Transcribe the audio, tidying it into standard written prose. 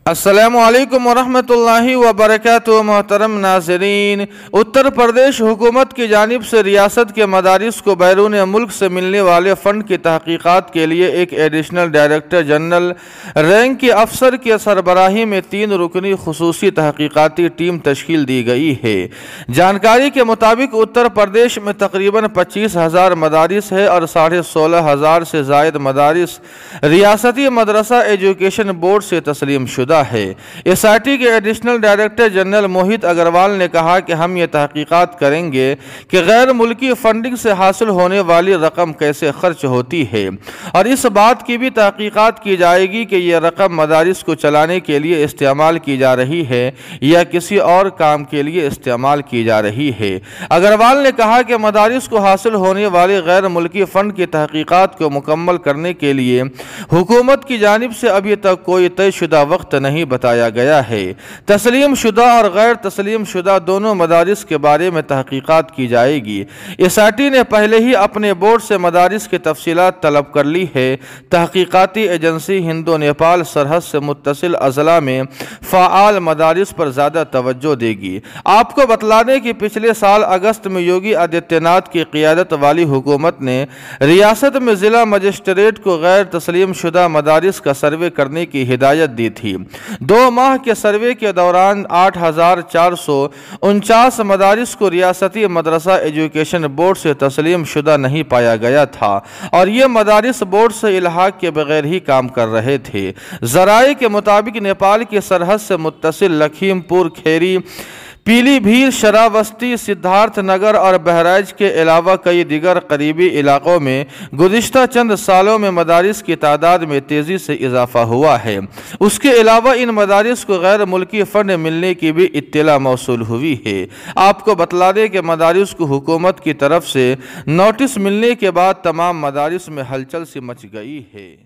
السلام علیکم ورحمۃ اللہ وبرکاتہ۔ محترم ناظرین، اتر پردیش حکومت کی جانب سے ریاست کے مدارس کو بیرون ملک سے ملنے والے فنڈ کی تحقیقات کے لیے ایک ایڈیشنل ڈائریکٹر جنرل رینک کے افسر کی سربراہی میں 3 رکنی خصوصی تحقیقاتی ٹیم تشکیل دی گئی ہے۔ جانکاری کے مطابق اتر پردیش میں تقریباً 25,000 مدارس ہے اور 16,500 سے زائد مدارس ریاستی مدرسہ ایجوکیشن بورڈ سے تسلیم شدہ ہے۔ ایس آئی ٹی کے additional director general Mohit Agarwal نے کہا کہ ہم یہ تحقیقات کریں گے کہ غیر ملکی فنڈنگ سے حاصل ہونے والی رقم کیسے خرچ ہوتی ہے، اور اس بات کی بھی تحقیقات کی جائے گی کہ یہ رقم مدارس کو چلانے کے لیے استعمال کی جا رہی ہے یا کسی اور کام کے لیے استعمال کی جا رہی ہے۔ اگروال نے کہا کہ مدارس کو حاصل ہونے والی غیر ملکی فنڈ کی تحقیقات کو مکمل کرنے کے لیے حکومت کی جانب سے ابھی تک کوئی طے شدہ وقت نہیں بتایا گیا ہے۔ تسلیم شدہ اور غیر تسلیم شدہ دونوں مدارس کے بارے میں تحقیقات کی جائے گی۔ ایس آئی ٹی نے پہلے ہی اپنے بورڈ سے مدارس کی تفصیلات طلب کر لی ہے۔ تحقیقاتی ایجنسی ہندو نیپال سرحد سے متصل اضلاع میں فعال مدارس پر زیادہ توجہ دے گی۔ آپ کو بتلا دیں کہ پچھلے سال اگست میں یوگی آدتیہ ناتھ کی قیادت والی حکومت نے ریاست میں ضلع مجسٹریٹ کو غیر تسلیم شدہ مدارس کا سروے کرنے کی ہدایت دی تھی۔ 2 ماہ کے سروے کے دوران 8,449 مدارس کو ریاستی مدرسہ ایجوکیشن بورڈ سے تسلیم شدہ نہیں پایا گیا تھا، اور یہ مدارس بورڈ سے الحاق کے بغیر ہی کام کر رہے تھے۔ ذرائع کے مطابق نیپال کی سرحد سے متصل لکھیم پور کھیری، پیلی بھیت، شراوستی، سدھارتھ نگر اور بہرائچ کے علاوہ کئی دیگر قریبی علاقوں میں گزشتہ چند سالوں میں مدارس کی تعداد میں تیزی سے اضافہ ہوا ہے۔ اس کے علاوہ ان مدارس کو غیر ملکی فنڈ ملنے کی بھی اطلاع موصول ہوئی ہے۔ آپ کو بتلا دیں کہ مدارس کو حکومت کی طرف سے نوٹس ملنے کے بعد تمام مدارس میں ہلچل سی مچ گئی ہے۔